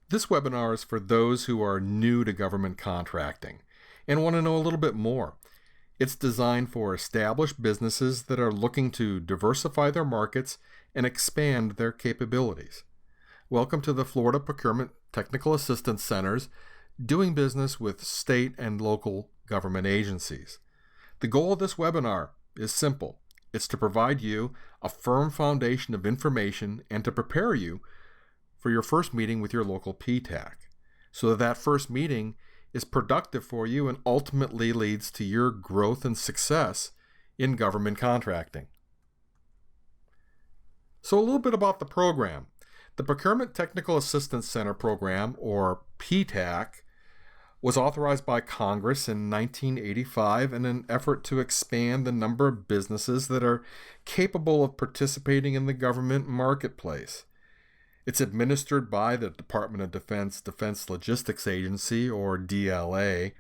This webinar is for those who are new to government contracting and want to know a little bit more. It's designed for established businesses that are looking to diversify their markets and expand their capabilities. Welcome to the Florida Procurement Technical Assistance Centers, doing business with state and local government agencies. The goal of this webinar is simple. It's to provide you a firm foundation of information and to prepare you for your first meeting with your local PTAC, so that first meeting is productive for you and ultimately leads to your growth and success in government contracting. So a little bit about the program. The Procurement Technical Assistance Center program, or PTAC, was authorized by Congress in 1985 in an effort to expand the number of businesses that are capable of participating in the government marketplace. It's administered by the Department of Defense Defense Logistics Agency, or DLA.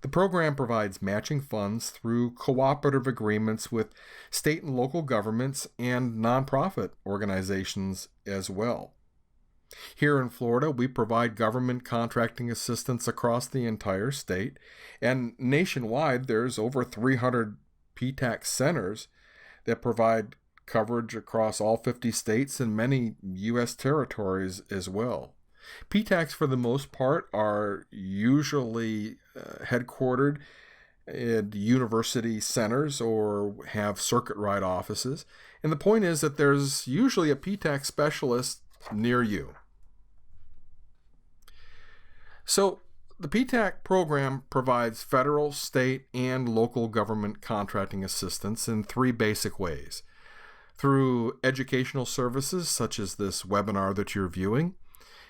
The program provides matching funds through cooperative agreements with state and local governments and nonprofit organizations as well. Here in Florida, we provide government contracting assistance across the entire state, and nationwide there's over 300 PTAC centers that provide coverage across all 50 states and many U.S. territories as well. PTACs, for the most part, are usually headquartered at university centers or have circuit ride offices. And the point is that there's usually a PTAC specialist near you. So the PTAC program provides federal, state, and local government contracting assistance in three basic ways. Through educational services, such as this webinar that you're viewing,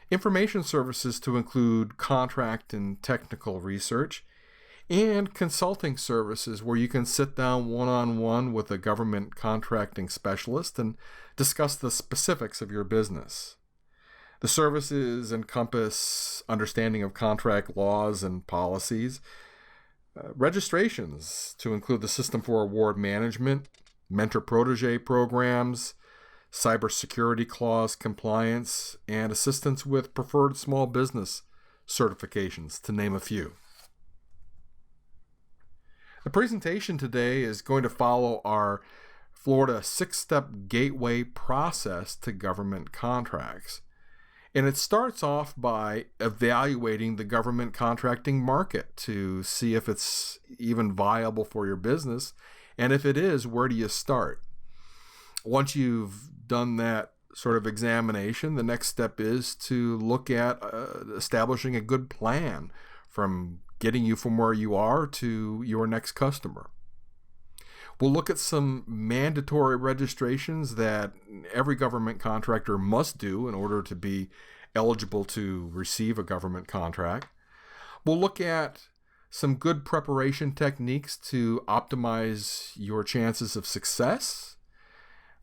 information services to include contract and technical research, and consulting services where you can sit down one-on-one with a government contracting specialist and discuss the specifics of your business. The services encompass understanding of contract laws and policies, registrations to include the System for Award Management, mentor-protege programs, cybersecurity clause compliance, and assistance with preferred small business certifications, to name a few. The presentation today is going to follow our Florida 6-step gateway process to government contracts. And it starts off by evaluating the government contracting market to see if it's even viable for your business. And if it is, where do you start? Once you've done that sort of examination, the next step is to look at establishing a good plan from getting you from where you are to your next customer. We'll look at some mandatory registrations that every government contractor must do in order to be eligible to receive a government contract. We'll look at some good preparation techniques to optimize your chances of success.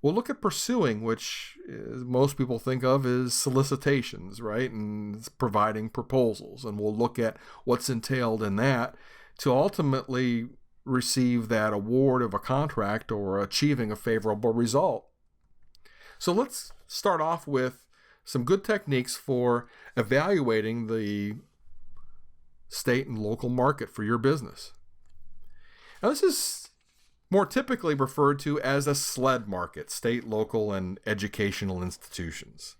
We'll look at pursuing, which most people think of as solicitations, right? And it's providing proposals. And we'll look at what's entailed in that to ultimately receive that award of a contract or achieving a favorable result. So let's start off with some good techniques for evaluating the state and local market for your business. Now, this is more typically referred to as a SLED market, state, local, and educational institutions.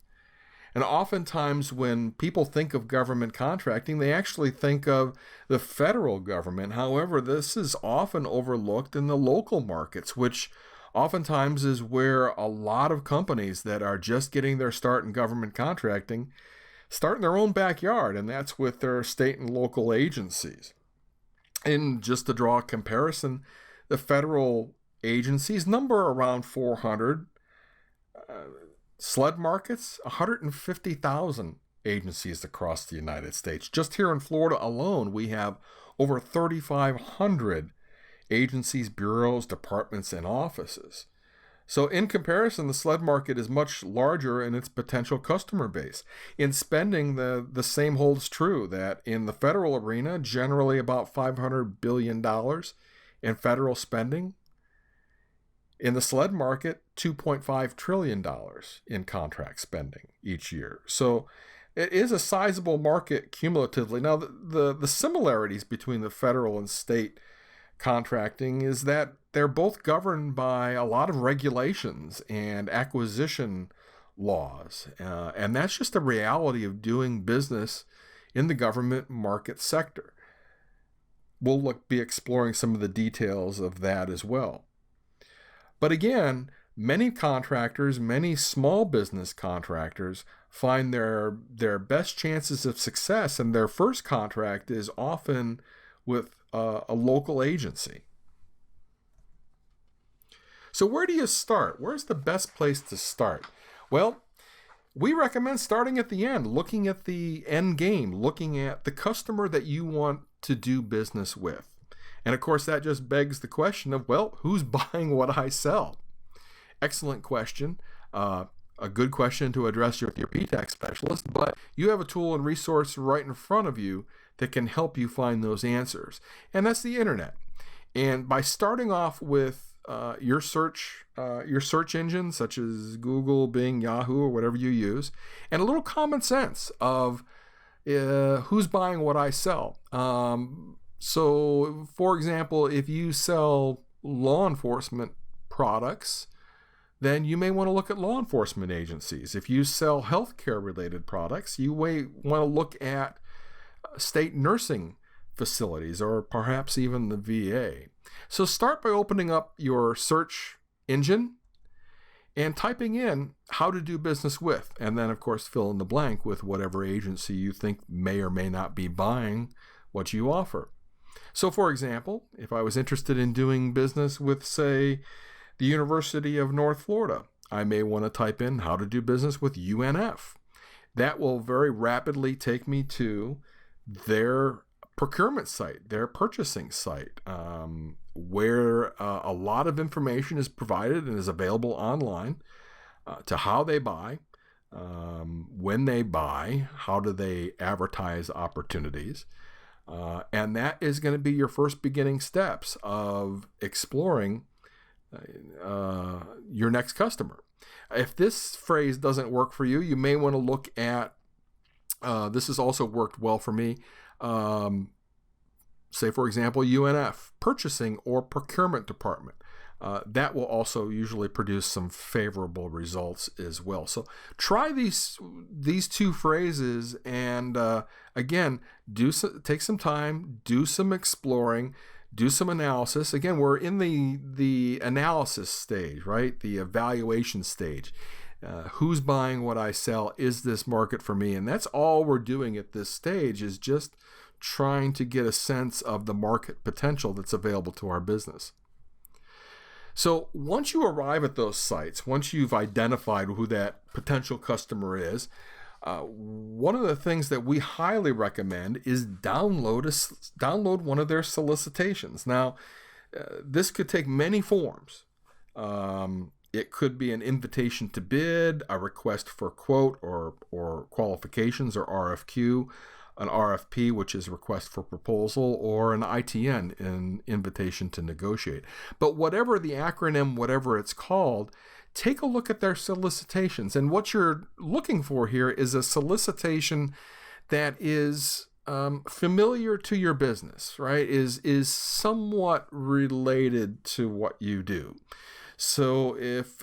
And oftentimes when people think of government contracting, they actually think of the federal government. However, this is often overlooked in the local markets, which oftentimes is where a lot of companies that are just getting their start in government contracting start in their own backyard, and that's with their state and local agencies. And just to draw a comparison, the federal agencies number around 400. SLED markets, 150,000 agencies across the United States. Just here in Florida alone, we have over 3,500 agencies, bureaus, departments, and offices. So in comparison, the SLED market is much larger in its potential customer base. In spending, the same holds true, that in the federal arena, generally about $500 billion in federal spending. In the SLED market, $2.5 trillion in contract spending each year. So it is a sizable market cumulatively. Now, the similarities between the federal and state contracting is that they're both governed by a lot of regulations and acquisition laws. And that's just the reality of doing business in the government market sector. We'll be exploring some of the details of that as well. But again, many contractors, many small business contractors find their best chances of success, and their first contract is often with a local agency. So where do you start? Where's the best place to start? Well, we recommend starting at the end, looking at the end game, looking at the customer that you want to do business with. And of course, that just begs the question of, well, who's buying what I sell? Excellent question. A good question to address with your PTAC specialist, but you have a tool and resource right in front of you that can help you find those answers. And that's the internet. And by starting off with your search engine, such as Google, Bing, Yahoo, or whatever you use, and a little common sense of who's buying what I sell. So, for example, if you sell law enforcement products, then you may want to look at law enforcement agencies. If you sell healthcare related products, you may want to look at state nursing facilities or perhaps even the VA. So start by opening up your search engine and typing in how to do business with, and then of course fill in the blank with whatever agency you think may or may not be buying what you offer. So for example, if I was interested in doing business with, say, the University of North Florida, I may want to type in how to do business with UNF. That will very rapidly take me to their procurement site, their purchasing site, where a lot of information is provided and is available online to how they buy, when they buy, how do they advertise opportunities. And that is going to be your first beginning steps of exploring your next customer. If this phrase doesn't work for you, you may want to look at, this has also worked well for me, say for example, UNF, purchasing or procurement department. That will also usually produce some favorable results as well. So try these two phrases, and again, take some time, do some exploring, do some analysis. Again, we're in the analysis stage, right? The evaluation stage. Who's buying what I sell? Is this market for me? And that's all we're doing at this stage, is just trying to get a sense of the market potential that's available to our business. So once you arrive at those sites, once you've identified who that potential customer is, one of the things that we highly recommend is download one of their solicitations. Now, this could take many forms. It could be an invitation to bid, a request for quote or qualifications, or RFQ, an RFP, which is a request for proposal, or an ITN, an invitation to negotiate. But whatever the acronym, whatever it's called, take a look at their solicitations. And what you're looking for here is a solicitation that is familiar to your business, right? Is somewhat related to what you do. So if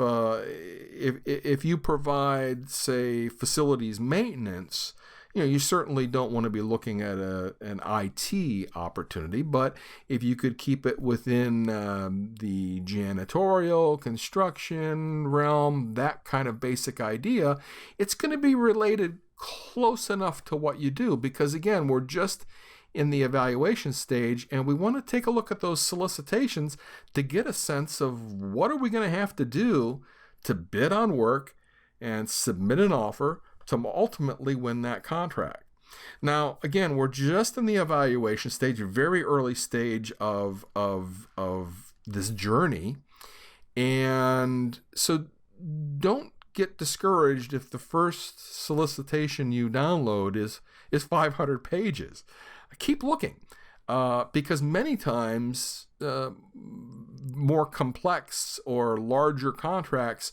you provide, say, facilities maintenance, you certainly don't want to be looking at an IT opportunity, but if you could keep it within the janitorial, construction realm, that kind of basic idea, it's going to be related close enough to what you do, because again, we're just in the evaluation stage, and we want to take a look at those solicitations to get a sense of what are we going to have to do to bid on work and submit an offer to ultimately win that contract. Now, again, we're just in the evaluation stage, a very early stage of this journey, and so don't get discouraged if the first solicitation you download is 500 pages. Keep looking, because many times more complex or larger contracts,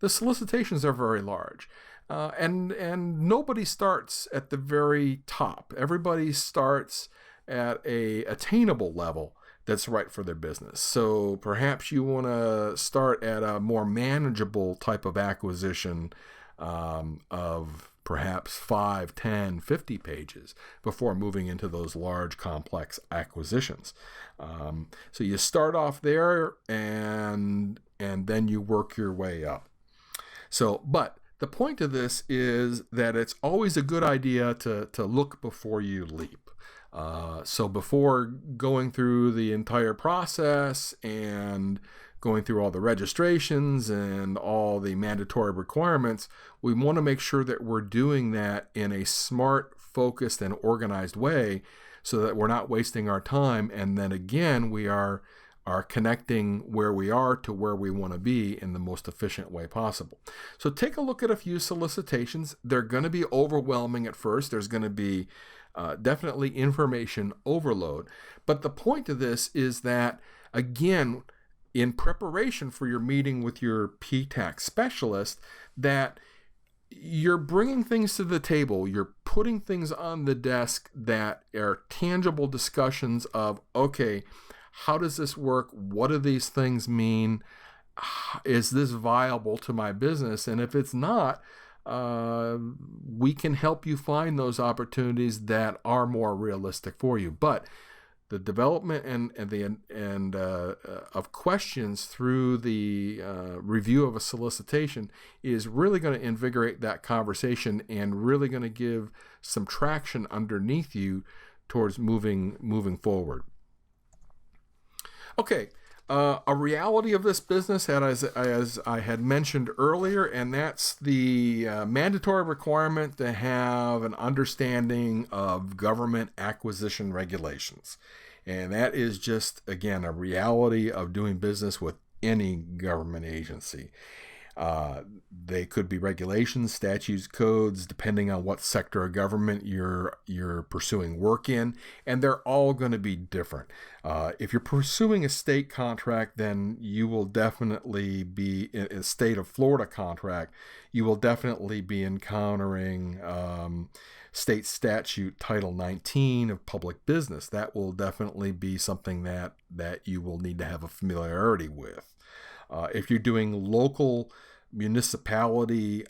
the solicitations are very large. And nobody starts at the very top. Everybody starts at a attainable level that's right for their business. So perhaps you want to start at a more manageable type of acquisition of perhaps 5, 10, 50 pages before moving into those large, complex acquisitions. So you start off there and then you work your way up. But the point of this is that it's always a good idea to look before you leap. So before going through the entire process and going through all the registrations and all the mandatory requirements, we want to make sure that we're doing that in a smart, focused, and organized way so that we're not wasting our time. And then again, we are connecting where we are to where we want to be in the most efficient way possible. So take a look at a few solicitations. They're going to be overwhelming at first. There's going to be definitely information overload. But the point of this is that, again, in preparation for your meeting with your PTAC specialist, that you're bringing things to the table, you're putting things on the desk that are tangible discussions of, okay, how does this work? What do these things mean? Is this viable to my business? And if it's not, we can help you find those opportunities that are more realistic for you. But the development of questions through the review of a solicitation is really going to invigorate that conversation and really going to give some traction underneath you towards moving forward. Okay, a reality of this business, as I had mentioned earlier, and that's the mandatory requirement to have an understanding of government acquisition regulations. And that is just, again, a reality of doing business with any government agency. They could be regulations, statutes, codes, depending on what sector of government you're pursuing work in, and they're all going to be different. If you're pursuing a state contract, then you will definitely be in a state of Florida contract. You will definitely be encountering state statute Title 19 of public business. That will definitely be something that you will need to have a familiarity with. If you're doing local municipality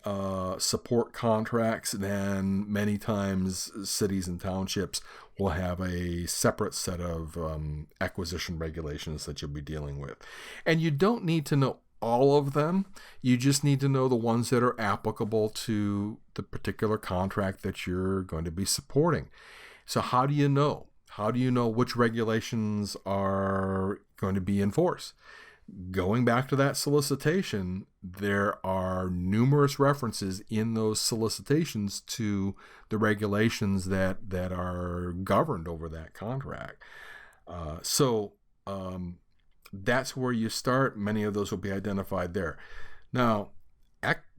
support contracts, then many times cities and townships will have a separate set of acquisition regulations that you'll be dealing with. And you don't need to know all of them. You just need to know the ones that are applicable to the particular contract that you're going to be supporting. So how do you know? How do you know which regulations are going to be in force? Going back to that solicitation, there are numerous references in those solicitations to the regulations that are governed over that contract. That's where you start. Many of those will be identified there. Now,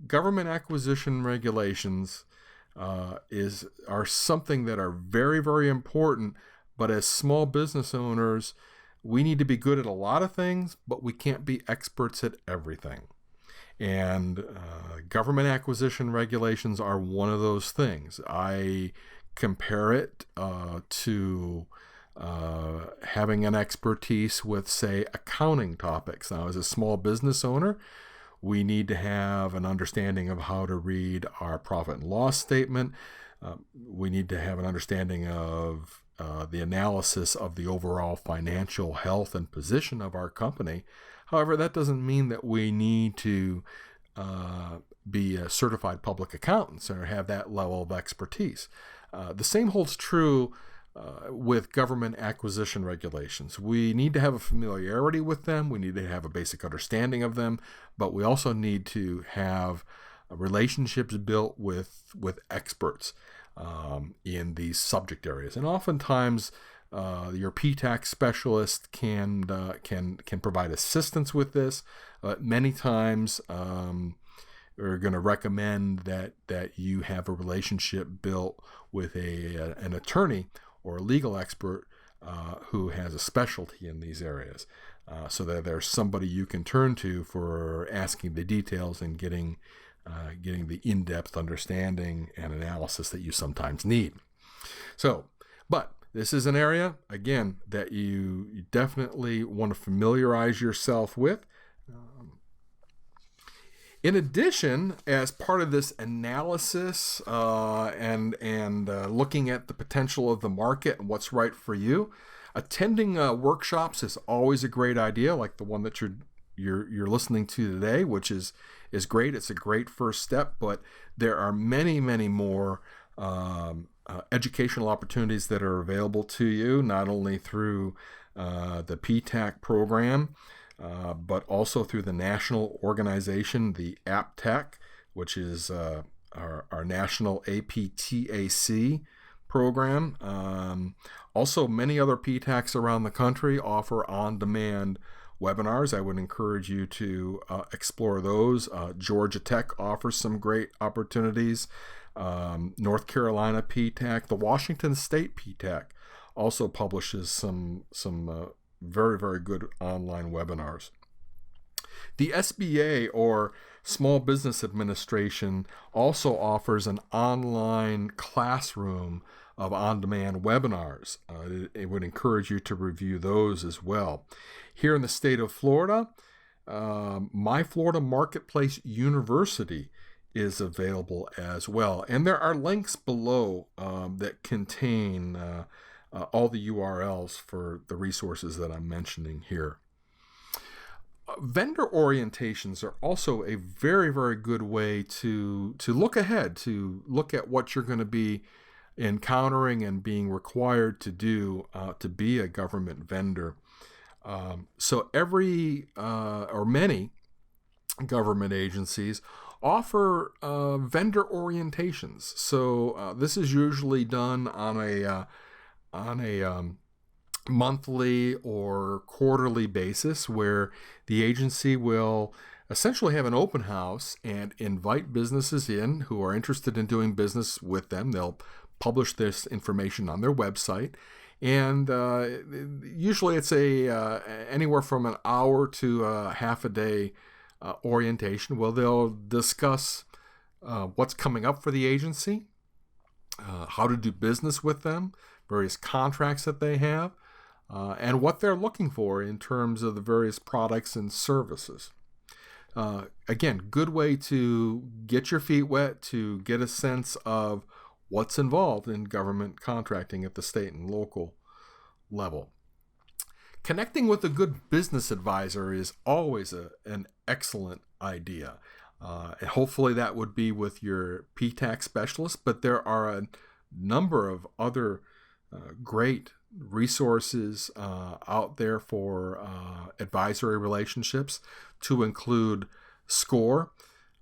government acquisition regulations are something that are very, very important, but as small business owners, we need to be good at a lot of things, but we can't be experts at everything. And government acquisition regulations are one of those things. I compare it to having an expertise with, say, accounting topics. Now, as a small business owner, we need to have an understanding of how to read our profit and loss statement. We need to have an understanding of the analysis of the overall financial health and position of our company. However, that doesn't mean that we need to be a certified public accountants or have that level of expertise. The same holds true with government acquisition regulations. We need to have a familiarity with them. We need to have a basic understanding of them, but we also need to have relationships built with experts in these subject areas. And oftentimes, your PTAC specialist can provide assistance with this. Many times, we're going to recommend that you have a relationship built with an attorney or a legal expert who has a specialty in these areas. so that there's somebody you can turn to for asking the details and getting the in-depth understanding and analysis that you sometimes need. So, but this is an area, again, that you definitely want to familiarize yourself with. In addition, as part of this analysis and looking at the potential of the market and what's right for you, attending workshops is always a great idea, like the one that you're listening to today, which is great. It's a great first step, but there are many more educational opportunities that are available to you, not only through the PTAC program, but also through the national organization, the APTAC, which is our national APTAC program. Also, many other PTACs around the country offer on-demand webinars. I would encourage you to explore those. Georgia Tech offers some great opportunities. North Carolina PTAC, the Washington State PTAC also publishes some very good online webinars. The SBA, or Small Business Administration, also offers an online classroom of on-demand webinars. It would encourage you to review those as well. Here in the state of Florida, My Florida Marketplace University is available as well. And there are links below that contain all the URLs for the resources that I'm mentioning here. Vendor orientations are also a very good way to look ahead, to look at what you're going to be encountering and being required to do to be a government vendor. So many government agencies offer vendor orientations. So this is usually done on a monthly or quarterly basis, where the agency will essentially have an open house and invite businesses in who are interested in doing business with them. They'll publish this information on their website, and usually it's anywhere from an hour to half a day orientation. Well, they'll discuss what's coming up for the agency, how to do business with them, various contracts that they have, and what they're looking for in terms of the various products and services. Again, good way to get your feet wet, to get a sense of what's involved in government contracting at the state and local level. Connecting with a good business advisor is always an excellent idea. And hopefully that would be with your PTAC specialist, but there are a number of other great resources out there for advisory relationships, to include SCORE,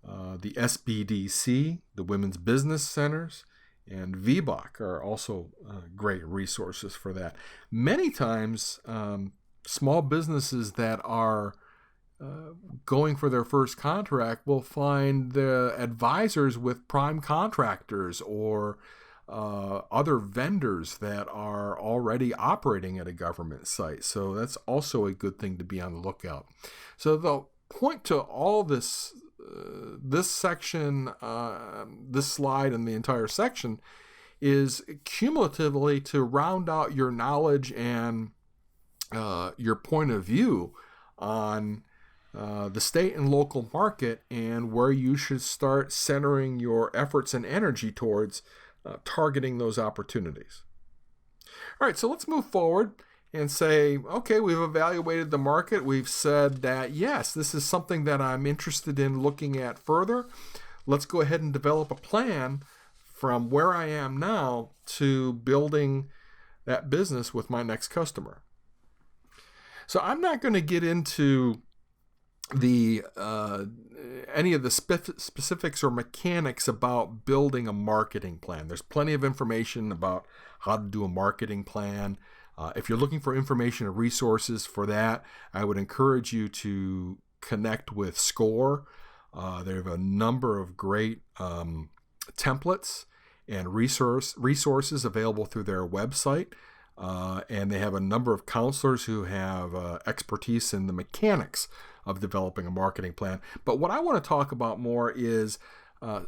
the SBDC, the Women's Business Centers, and VBOC are also great resources for that. Many times, small businesses that are going for their first contract will find the advisors with prime contractors or other vendors that are already operating at a government site. So that's also a good thing to be on the lookout. So the point to all this section, this slide and the entire section, is cumulatively to round out your knowledge and your point of view on the state and local market, and where you should start centering your efforts and energy towards targeting those opportunities. All right, so let's move forward and say, okay, we've evaluated the market. We've said that, yes, this is something that I'm interested in looking at further. Let's go ahead and develop a plan from where I am now to building that business with my next customer. So I'm not going to get into the any of the specifics or mechanics about building a marketing plan. There's plenty of information about how to do a marketing plan. If you're looking for information and resources for that, I would encourage you to connect with SCORE. They have a number of great templates and resources available through their website. and they have a number of counselors who have expertise in the mechanics of developing a marketing plan. But what I want to talk about more is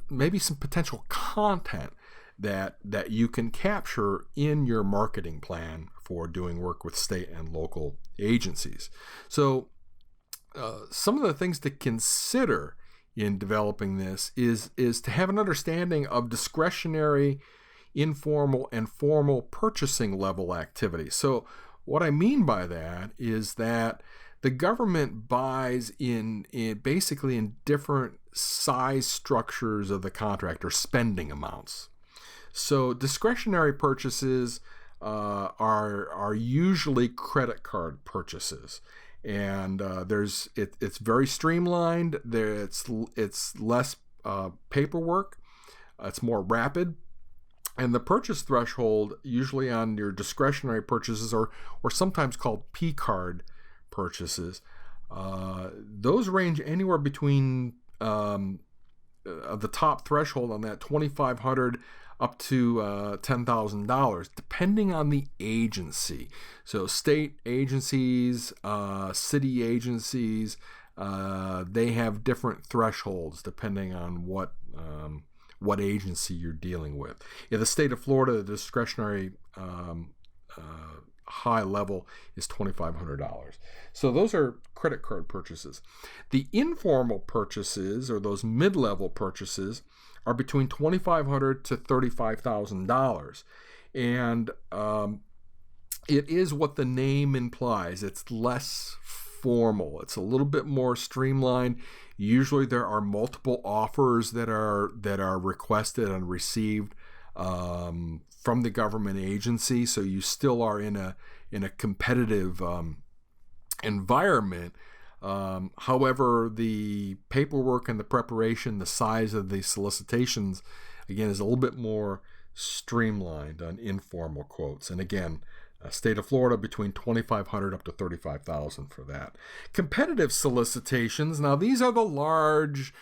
maybe some potential content that you can capture in your marketing plan for doing work with state and local agencies. So some of the things to consider in developing this is to have an understanding of discretionary, informal, and formal purchasing level activity. So what I mean by that is that the government buys in basically in different size structures of the contract or spending amounts. So discretionary purchases are usually credit card purchases, and it's very streamlined. It's less paperwork. It's more rapid. And the purchase threshold, usually on your discretionary purchases, or sometimes called P-card purchases, those range anywhere between the top threshold on that $2,500 up to $10,000, depending on the agency. So state agencies, city agencies, they have different thresholds depending on what agency you're dealing with. In the state of Florida, the discretionary high level is $2,500. So those are credit card purchases. The informal purchases, or those mid-level purchases, are between $2,500 to $35,000. And it is what the name implies. It's less formal. It's a little bit more streamlined. Usually there are multiple offers that are requested and received from the government agency, so you still are in a competitive environment. However, the paperwork and the preparation, the size of the solicitations, again, is a little bit more streamlined on informal quotes. And again, state of Florida between $2,500 up to $35,000 for that. Competitive solicitations. Now, these are the large,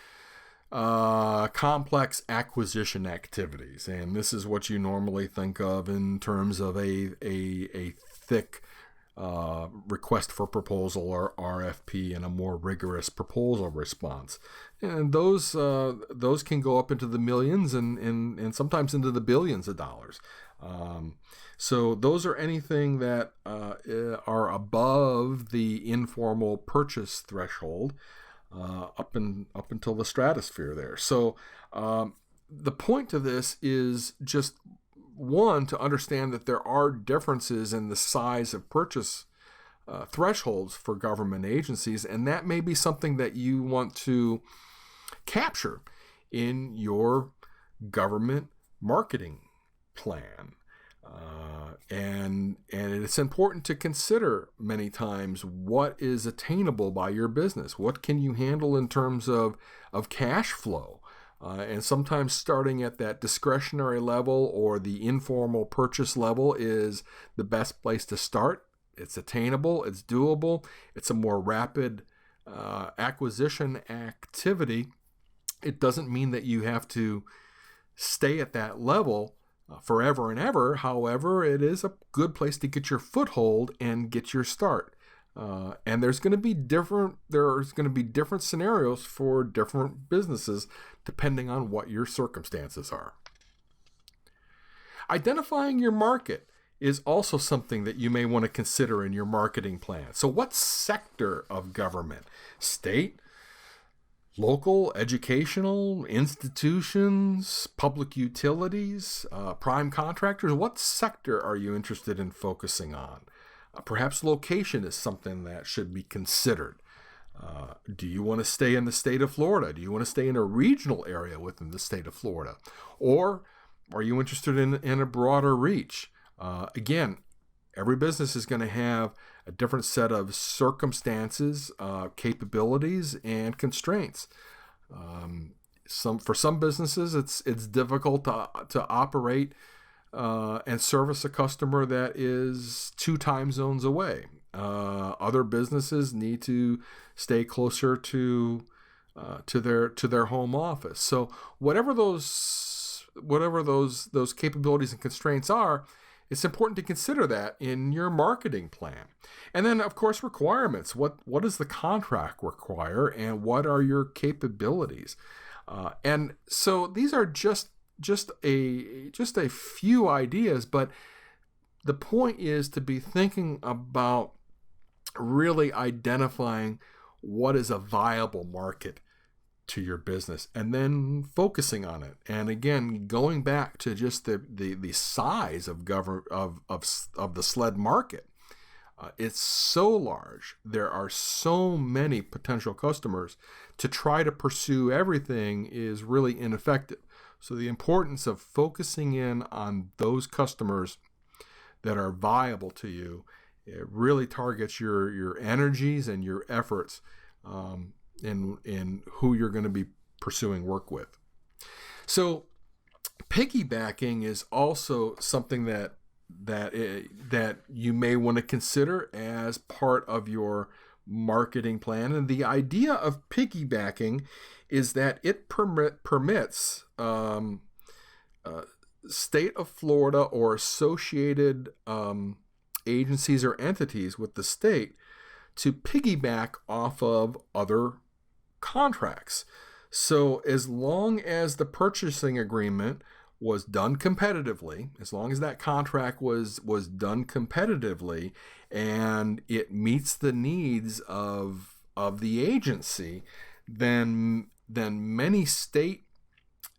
complex acquisition activities, and this is what you normally think of in terms of a thick request for proposal, or RFP, and a more rigorous proposal response. And those can go up into the millions and sometimes into the billions of dollars. So those are anything that are above the informal purchase threshold, up until the stratosphere there. So the point to this is just, one, to understand that there are differences in the size of purchase thresholds for government agencies, and that may be something that you want to capture in your government marketing plan. And it's important to consider many times what is attainable by your business. What can you handle in terms of cash flow? And sometimes starting at that discretionary level or the informal purchase level is the best place to start. It's attainable, it's doable, it's a more rapid acquisition activity. It doesn't mean that you have to stay at that level forever and ever. However, it is a good place to get your foothold and get your start. And there's going to be different scenarios for different businesses depending on what your circumstances are. Identifying your market is also something that you may want to consider in your marketing plan. So what sector of government? State, local, educational, institutions, public utilities, prime contractors? What sector are you interested in focusing on? Perhaps location is something that should be considered. Do you want to stay in the state of Florida? Do you want to stay in a regional area within the state of Florida? Or are you interested in a broader reach? Again, every business is going to have a different set of circumstances, capabilities, and constraints. For some businesses, it's difficult to operate and service a customer that is 2 time zones away. Other businesses need to stay closer to their home office. So whatever those capabilities and constraints are, it's important to consider that in your marketing plan. And then, of course, requirements. What does the contract require, and what are your capabilities? And so these are just a few ideas, but the point is to be thinking about really identifying what is a viable market to your business and then focusing on it. And again, going back to just the size of the SLED market, it's so large. There are so many potential customers. To try to pursue everything is really ineffective. So the importance of focusing in on those customers that are viable to you, it really targets your energies and your efforts in who you're going to be pursuing work with. So piggybacking is also something that you may want to consider as part of your marketing plan. And the idea of piggybacking is that it permits state of Florida or associated agencies or entities with the state to piggyback off of other contracts. So as long as the purchasing agreement was done competitively, as long as that contract was done competitively and it meets the needs of the agency, then many state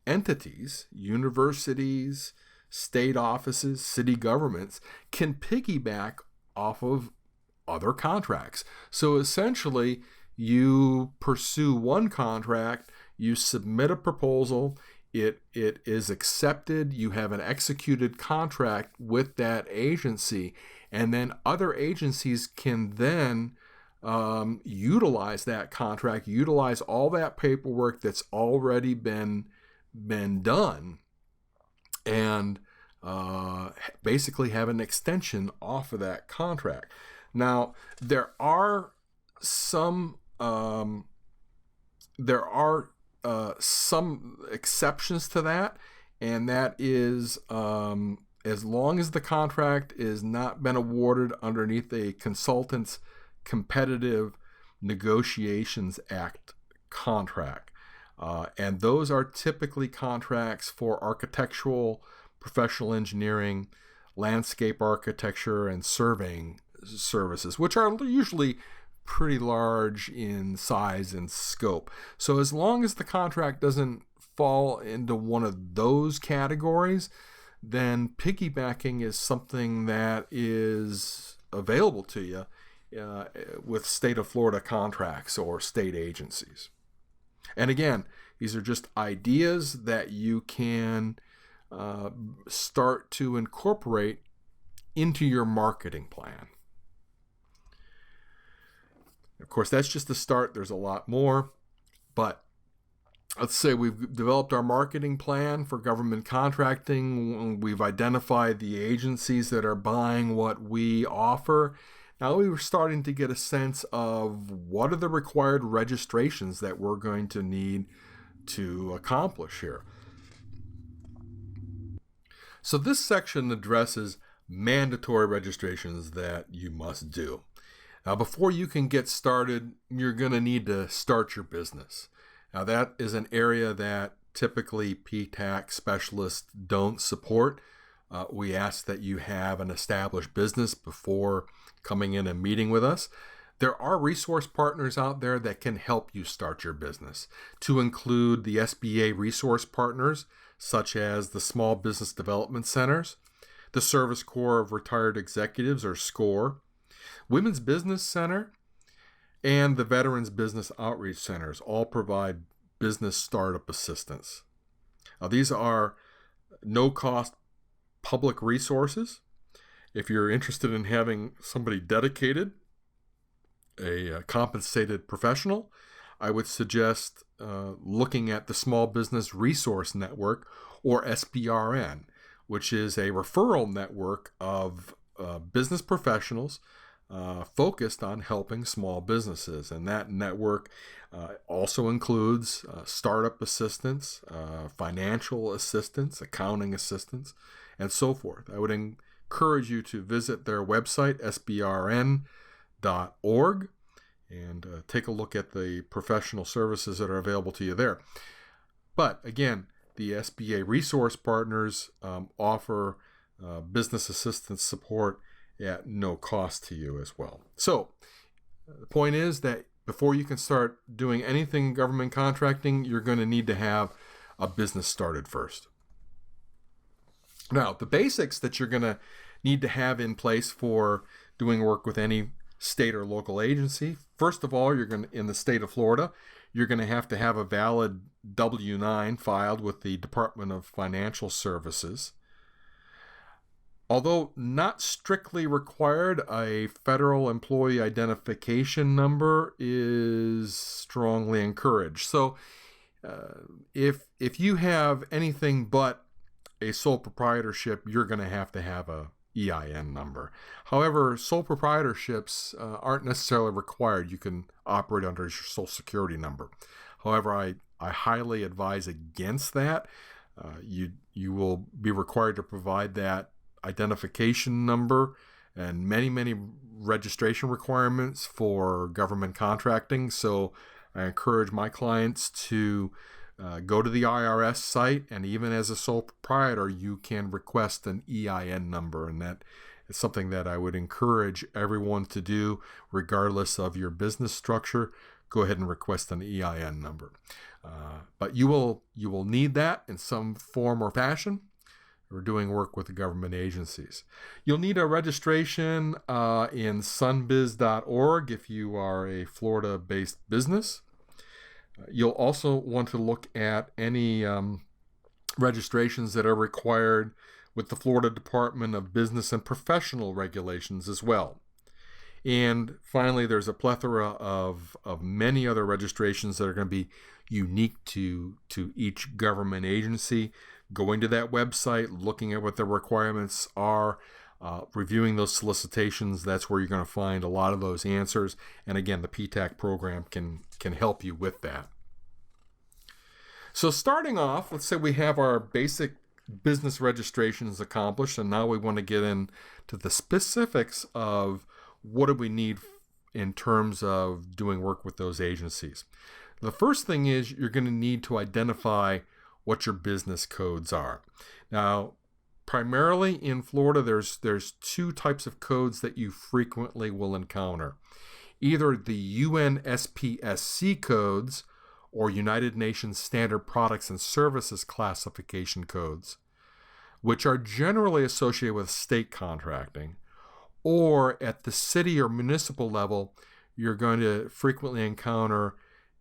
entities, universities, state offices, city governments can piggyback off of other contracts. So essentially, you pursue one contract, you submit a proposal, it is accepted, you have an executed contract with that agency, and then other agencies can then utilize that contract, utilize all that paperwork that's already been done, and basically have an extension off of that contract. Now, there are some exceptions to that, and that is as long as the contract is not been awarded underneath a Consultants Competitive Negotiations Act contract. And those are typically contracts for architectural, professional engineering, landscape architecture, and surveying services, which are usually pretty large in size and scope. So as long as the contract doesn't fall into one of those categories, then piggybacking is something that is available to you with state of Florida contracts or state agencies. And again, these are just ideas that you can start to incorporate into your marketing plan. Of course, that's just the start. There's a lot more, but let's say we've developed our marketing plan for government contracting. We've identified the agencies that are buying what we offer. Now we were starting to get a sense of what are the required registrations that we're going to need to accomplish here. So this section addresses mandatory registrations that you must do. Now, before you can get started, you're going to need to start your business. Now, that is an area that typically PTAC specialists don't support. We ask that you have an established business before coming in and meeting with us. There are resource partners out there that can help you start your business, to include the SBA resource partners, such as the Small Business Development Centers, the Service Corps of Retired Executives, or SCORE, Women's Business Center, and the Veterans Business Outreach Centers all provide business startup assistance. Now, these are no-cost public resources. If you're interested in having somebody dedicated, a compensated professional, I would suggest looking at the Small Business Resource Network, or SBRN, which is a referral network of business professionals focused on helping small businesses. And that network also includes startup assistance, financial assistance, accounting assistance, and so forth. I would encourage you to visit their website, SBRN.org, and take a look at the professional services that are available to you there. But again, the SBA resource partners offer business assistance support at no cost to you as well. So the point is that before you can start doing anything government contracting, you're going to need to have a business started first. Now, the basics that you're going to need to have in place for doing work with any state or local agency. First of all, in the state of Florida, you're going to have a valid W-9 filed with the Department of Financial Services. Although not strictly required, a federal employee identification number is strongly encouraged. So if you have anything but a sole proprietorship, you're going to have a EIN number. However, sole proprietorships aren't necessarily required. You can operate under your Social Security number. However, I highly advise against that. You will be required to provide that identification number and many registration requirements for government contracting. So I encourage my clients to go to the IRS site, and even as a sole proprietor, you can request an EIN number, and that is something that I would encourage everyone to do regardless of your business structure. Go ahead and request an EIN number. But you will need that in some form or fashion. We're doing work with the government agencies. You'll need a registration in sunbiz.org if you are a Florida-based business. You'll also want to look at any registrations that are required with the Florida Department of Business and Professional Regulations as well. And finally, there's a plethora of many other registrations that are going to be unique to each government agency. Going to that website, looking at what the requirements are, reviewing those solicitations, that's where you're going to find a lot of those answers. And again, the PTAC program can help you with that. So starting off, let's say we have our basic business registrations accomplished, and now we want to get into the specifics of what do we need in terms of doing work with those agencies. The first thing is you're going to need to identify what your business codes are. Now, primarily in Florida, there's two types of codes that you frequently will encounter. Either the UNSPSC codes or United Nations Standard Products and Services Classification codes, which are generally associated with state contracting, or at the city or municipal level, you're going to frequently encounter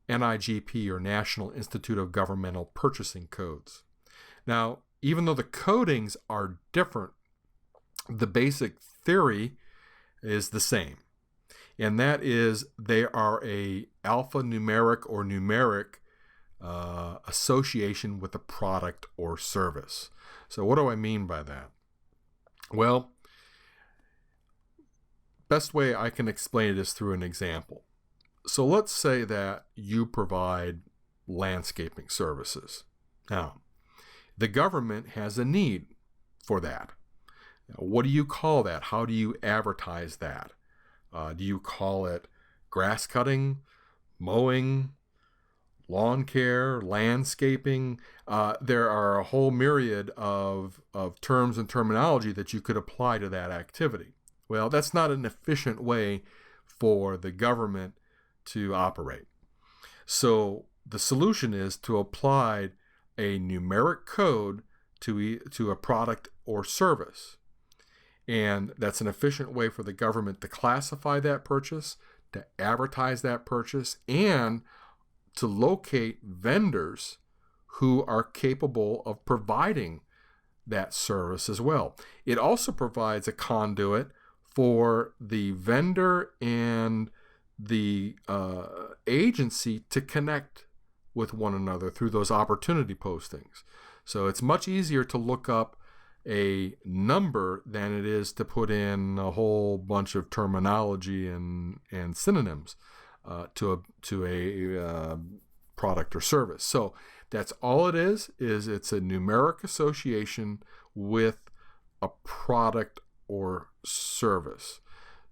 NIGP or National Institute of Governmental Purchasing codes. Now, even though the codings are different, the basic theory is the same. And that is they are a alphanumeric or numeric association with a product or service. So what do I mean by that? Well, best way I can explain it is through an example. So let's say that you provide landscaping services. Now, the government has a need for that. Now, what do you call that? How do you advertise that? Do you call it grass cutting, mowing, lawn care, landscaping? There are a whole myriad of terms and terminology that you could apply to that activity. Well, that's not an efficient way for the government to operate. So the solution is to apply a numeric code to a product or service. And that's an efficient way for the government to classify that purchase, to advertise that purchase, and to locate vendors who are capable of providing that service as well. It also provides a conduit for the vendor and the agency to connect with one another through those opportunity postings. So it's much easier to look up a number than it is to put in a whole bunch of terminology and synonyms to a product or service. So that's all it is it's a numeric association with a product or service.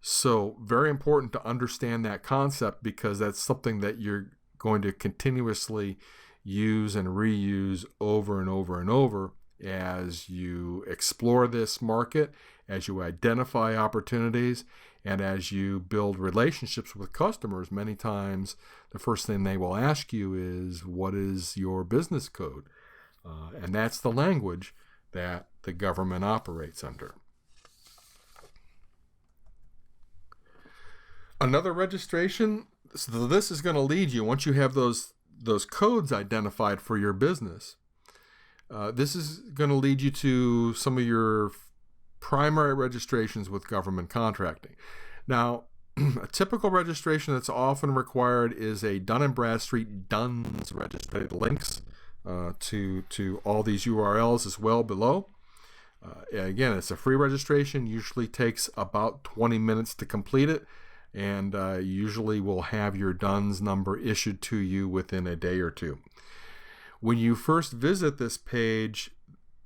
So very important to understand that concept, because that's something that you're going to continuously use and reuse over and over and over as you explore this market, as you identify opportunities, and as you build relationships with customers. Many times the first thing they will ask you is, what is your business code? And that's the language that the government operates under. Another registration, so this is going to lead you, once you have those codes identified for your business, this is going to lead you to some of your primary registrations with government contracting. Now, a typical registration that's often required is a Dun & Bradstreet DUNS Registration. Links to all these URLs as well below. Again, it's a free registration, usually takes about 20 minutes to complete it, and usually will have your DUNS number issued to you within a day or two. When you first visit this page,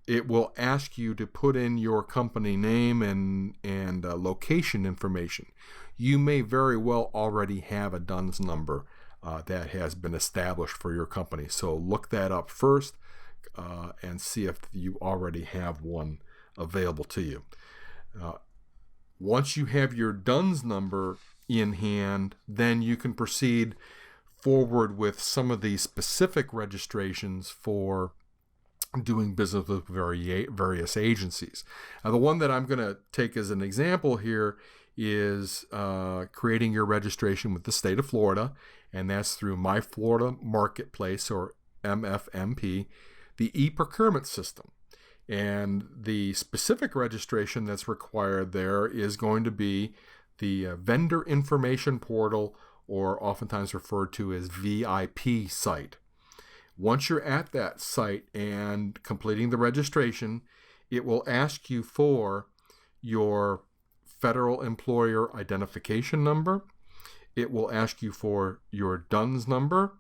it will ask you to put in your company name and location information. You may very well already have a DUNS number that has been established for your company. So look that up first and see if you already have one available to you. Once you have your DUNS number in hand, then you can proceed forward with some of the specific registrations for doing business with various agencies. Now, the one that I'm going to take as an example here is creating your registration with the state of Florida, and that's through My Florida Marketplace, or MFMP, the eProcurement system. And the specific registration that's required there is going to be the Vendor Information Portal, or oftentimes referred to as VIP site. Once you're at that site and completing the registration, it will ask you for your federal employer identification number. It will ask you for your DUNS number.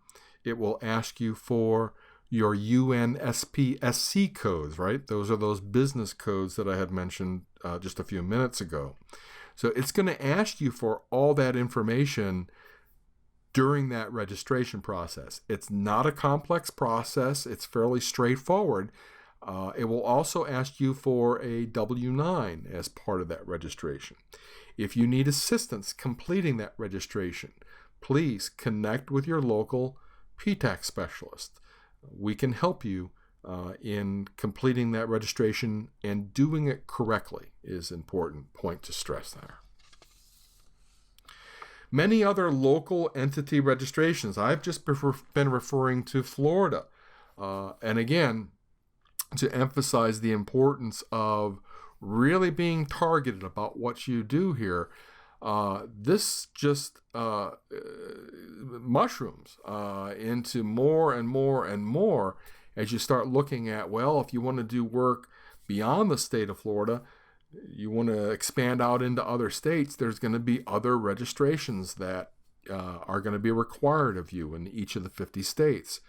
It will ask you for your UNSPSC codes, right? Those are those business codes that I had mentioned just a few minutes ago. So it's going to ask you for all that information during that registration process. It's not a complex process. It's fairly straightforward. It will also ask you for a W-9 as part of that registration. If you need assistance completing that registration, please connect with your local PTAC specialist. We can help you in completing that registration, and doing it correctly is an important point to stress there. Many other local entity registrations. I've just been referring to Florida. And again, to emphasize the importance of really being targeted about what you do here, this just mushrooms into more and more and more as you start looking at, well, if you want to do work beyond the state of Florida, you want to expand out into other states, there's going to be other registrations that are going to be required of you in each of the 50 states.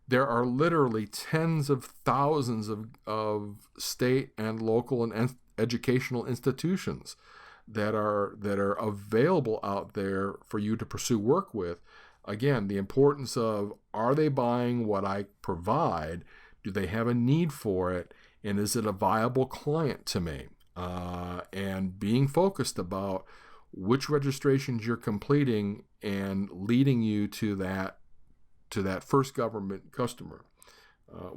There are literally tens of thousands of state and local and educational institutions that are available out there for you to pursue work with. Again, the importance of, are they buying what I provide? Do they have a need for it? And is it a viable client to me? And being focused about which registrations you're completing and leading you to that first government customer.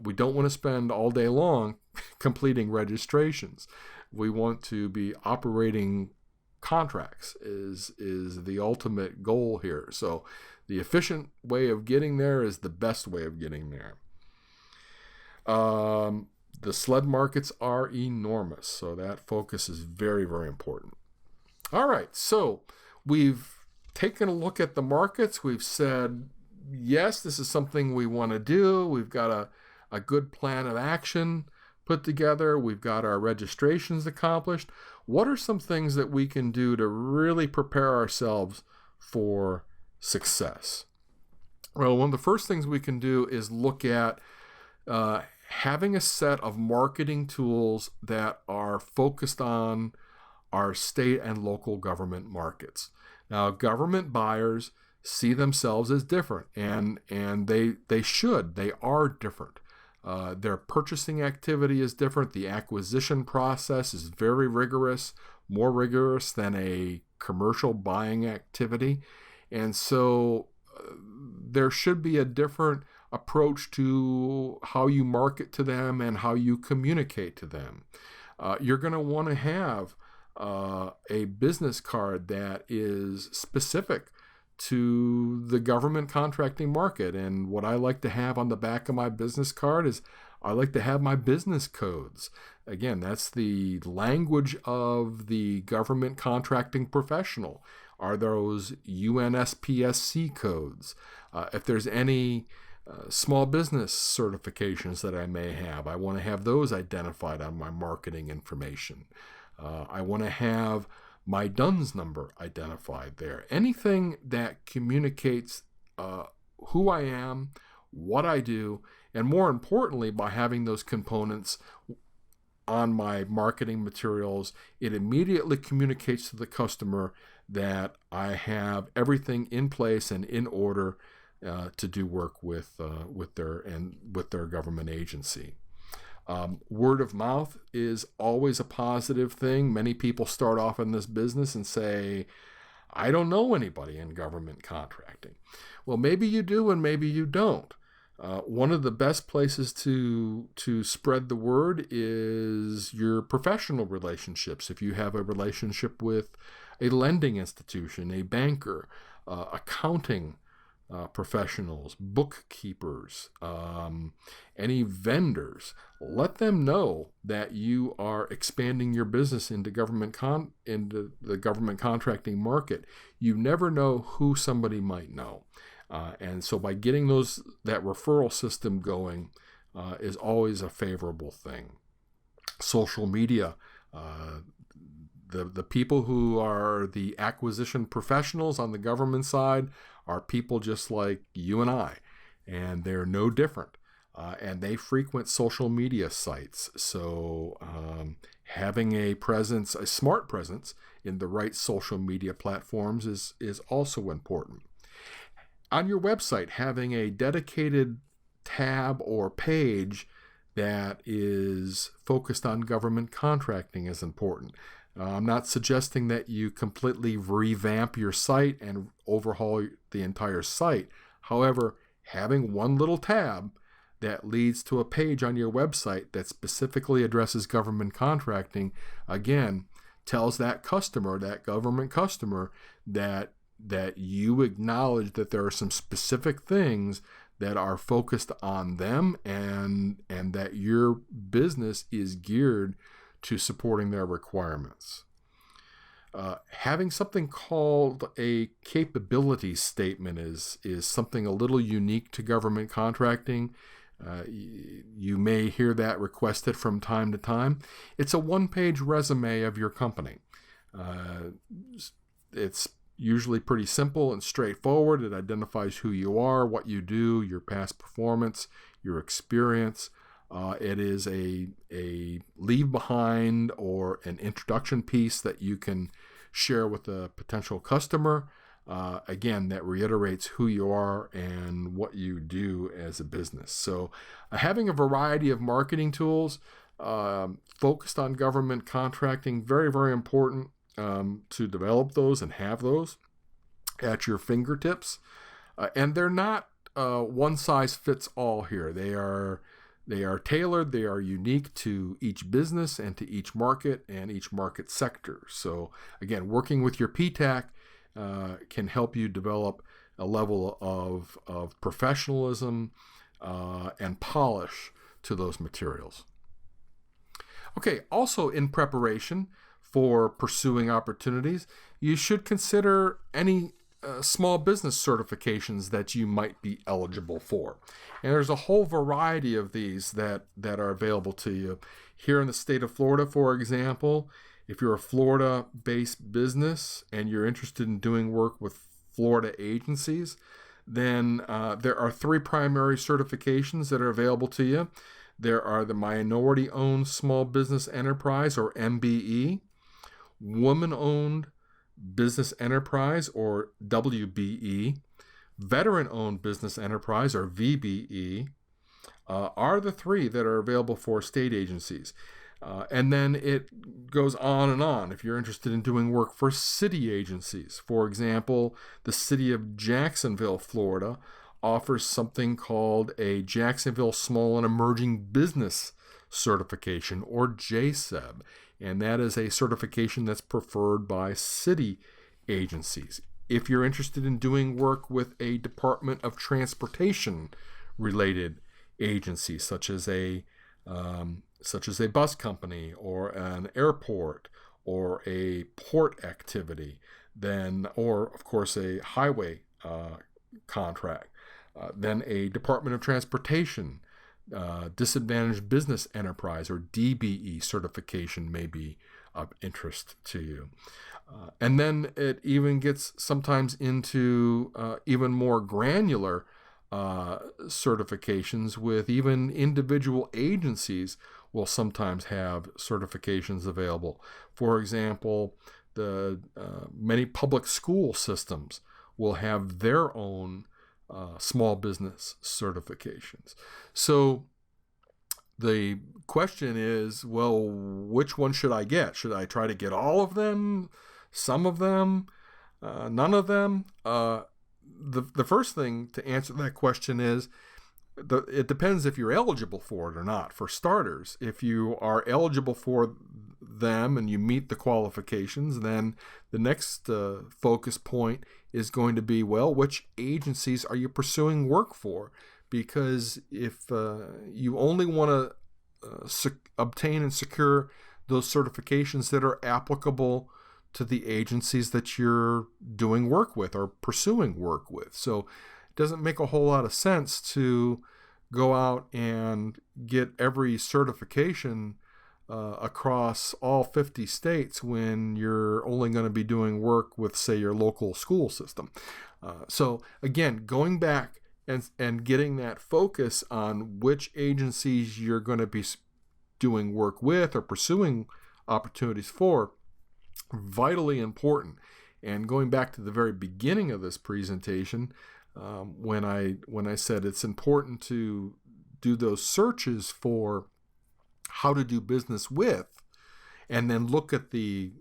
We don't want to spend all day long completing registrations. We want to be operating contracts is the ultimate goal here. So the efficient way of getting there is the best way of getting there. The SLED markets are enormous, so that focus is very, very important. All right, so we've taken a look at the markets. We've said, yes, this is something we want to do. We've got a good plan of action put together. We've got our registrations accomplished. What are some things that we can do to really prepare ourselves for success? Well, one of the first things we can do is look at having a set of marketing tools that are focused on our state and local government markets. Now, government buyers see themselves as different, and they are different. Their purchasing activity is different. The acquisition process is very rigorous, more rigorous than a commercial buying activity. And so there should be a different approach to how you market to them and how you communicate to them. You're going to want to have a business card that is specific to the government contracting market. And what I like to have on the back of my business card is I like to have my business codes. Again, that's the language of the government contracting professional. Are those UNSPSC codes? If there's any small business certifications that I may have, I want to have those identified on my marketing information. I want to have my DUNS number identified there. Anything that communicates who I am, what I do, and more importantly, by having those components on my marketing materials, it immediately communicates to the customer that I have everything in place and in order to do work with their government agency. Word of mouth is always a positive thing. Many people start off in this business and say, I don't know anybody in government contracting. Well, maybe you do and maybe you don't. One of the best places to spread the word is your professional relationships. If you have a relationship with a lending institution, a banker, accounting professionals, bookkeepers, any vendors, let them know that you are expanding your business into into the government contracting market. You never know who somebody might know. And so by getting that referral system going is always a favorable thing. Social media, the people who are the acquisition professionals on the government side are people just like you and I, and they're no different. And they frequent social media sites. So having a smart presence in the right social media platforms is also important. On your website, having a dedicated tab or page that is focused on government contracting is important. I'm not suggesting that you completely revamp your site and overhaul the entire site. However, having one little tab that leads to a page on your website that specifically addresses government contracting, again, tells that government customer, that you acknowledge that there are some specific things that are focused on them and that your business is geared to supporting their requirements. Having something called a capability statement is something a little unique to government contracting. You may hear that requested from time to time. It's a one-page resume of your company. It's usually pretty simple and straightforward. It identifies who you are, what you do, your past performance, your experience. It is a leave behind or an introduction piece that you can share with a potential customer. Again, that reiterates who you are and what you do as a business. So having a variety of marketing tools focused on government contracting, very, very important to develop those and have those at your fingertips. And they're not one size fits all here. They are tailored, they are unique to each business and to each market and each market sector. So again, working with your PTAC can help you develop a level of professionalism and polish to those materials. Okay, also in preparation for pursuing opportunities, you should consider any small business certifications that you might be eligible for. And there's a whole variety of these that are available to you. Here in the state of Florida, for example, if you're a Florida-based business and you're interested in doing work with Florida agencies, then there are 3 primary certifications that are available to you. There are the minority-owned small business enterprise, or MBE, woman-owned business enterprise, or WBE, veteran-owned business enterprise, or VBE, are the three that are available for state agencies. And then it goes on and on. If you're interested in doing work for city agencies, for example, the city of Jacksonville, Florida, offers something called a Jacksonville Small and Emerging Business Certification, or JSEB, and that is a certification that's preferred by city agencies. If you're interested in doing work with a Department of Transportation related agency, such as a bus company or an airport or a port activity, then, or of course a highway contract, then a Department of Transportation Disadvantaged Business Enterprise, or DBE certification may be of interest to you. And then it even gets sometimes into even more granular certifications, with even individual agencies will sometimes have certifications available. For example, the many public school systems will have their own small business certifications. So the question is, well, which one should I get? Should I try to get all of them, some of them, none of them? The first thing to answer that question is, it depends if you're eligible for it or not. For starters, if you are eligible for them and you meet the qualifications, then the next focus point is going to be, well, which agencies are you pursuing work for? Because if you only want to obtain and secure those certifications that are applicable to the agencies that you're doing work with or pursuing work with. So it doesn't make a whole lot of sense to go out and get every certification across all 50 states when you're only going to be doing work with, say, your local school system. So again, going back and getting that focus on which agencies you're going to be doing work with or pursuing opportunities for, vitally important. And going back to the very beginning of this presentation, when I said it's important to do those searches for how to do business with, and then look at the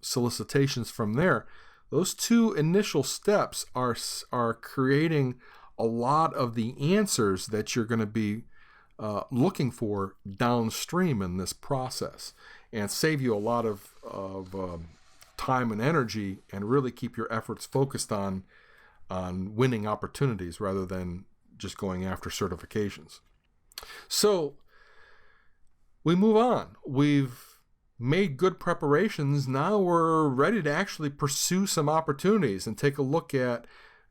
solicitations from there, those two initial steps are creating a lot of the answers that you're going to be looking for downstream in this process, and save you a lot of time and energy, and really keep your efforts focused on winning opportunities rather than just going after certifications. So we move on. We've made good preparations. Now we're ready to actually pursue some opportunities and take a look at,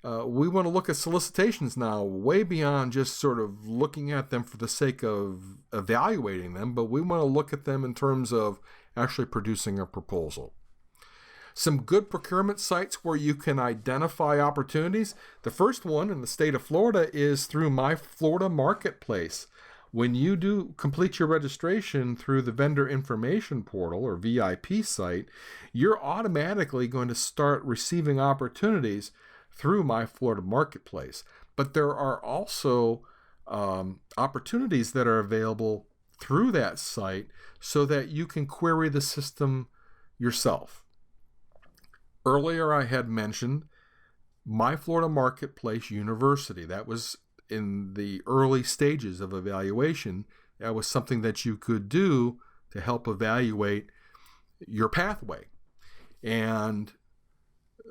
we want to look at solicitations now, way beyond just sort of looking at them for the sake of evaluating them, but we want to look at them in terms of actually producing a proposal. Some good procurement sites where you can identify opportunities. The first one in the state of Florida is through My Florida Marketplace. When you do complete your registration through the Vendor Information Portal, or VIP site, you're automatically going to start receiving opportunities through My Florida Marketplace. But there are also opportunities that are available through that site so that you can query the system yourself. Earlier I had mentioned My Florida Marketplace University. That was in the early stages of evaluation. That was something that you could do to help evaluate your pathway. And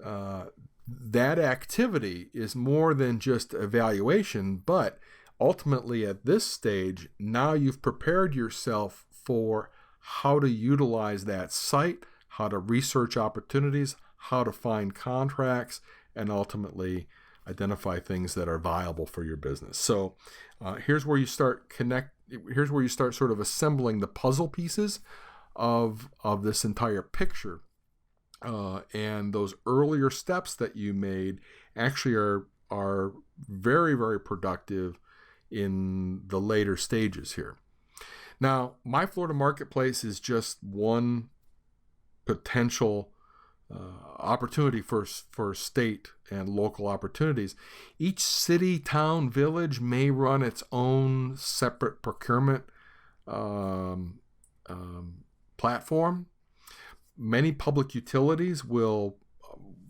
that activity is more than just evaluation, but ultimately at this stage, now you've prepared yourself for how to utilize that site, how to research opportunities, how to find contracts, and ultimately identify things that are viable for your business. So here's where you start sort of assembling the puzzle pieces of this entire picture. And those earlier steps that you made actually are very, very productive in the later stages here. Now, My Florida Marketplace is just one potential opportunity for state and local opportunities. Each city, town, village may run its own separate procurement platform. Many public utilities will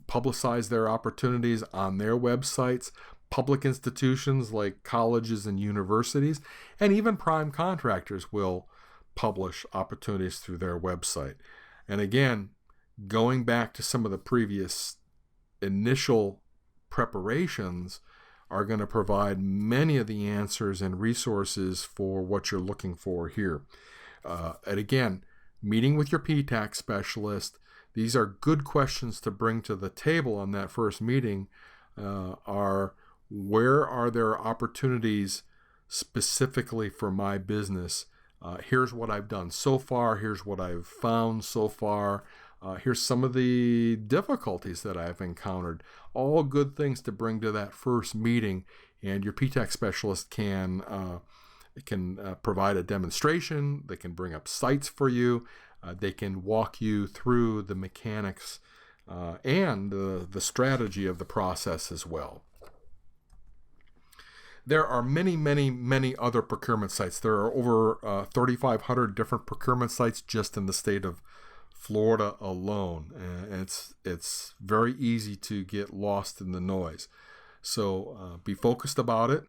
publicize their opportunities on their websites. Public institutions like colleges and universities, and even prime contractors will publish opportunities through their website. And again, going back to some of the previous initial preparations are going to provide many of the answers and resources for what you're looking for here. And again, meeting with your PTAC specialist, these are good questions to bring to the table on that first meeting. Where are there opportunities specifically for my business? Here's what I've done so far. Here's what I've found so far. Here's some of the difficulties that I've encountered. All good things to bring to that first meeting, and your PTAC specialist can provide a demonstration. They can bring up sites for you. They can walk you through the mechanics and the strategy of the process as well. There are many, many, many other procurement sites. There are over 3,500 different procurement sites just in the state of Florida alone. And it's very easy to get lost in the noise. So be focused about it.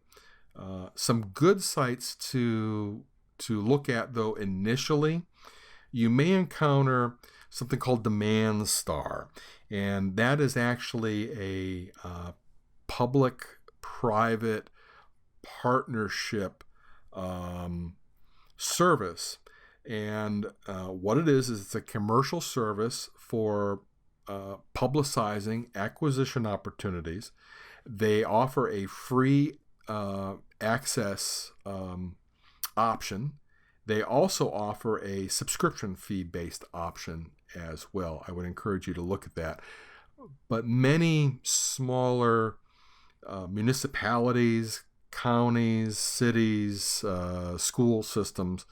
Some good sites to look at, though, initially, you may encounter something called Demand Star. And that is actually a public-private partnership service. And what it is it's a commercial service for publicizing acquisition opportunities. They offer a free access option. They also offer a subscription fee-based option as well. I would encourage you to look at that. But many smaller municipalities, counties, cities, school systems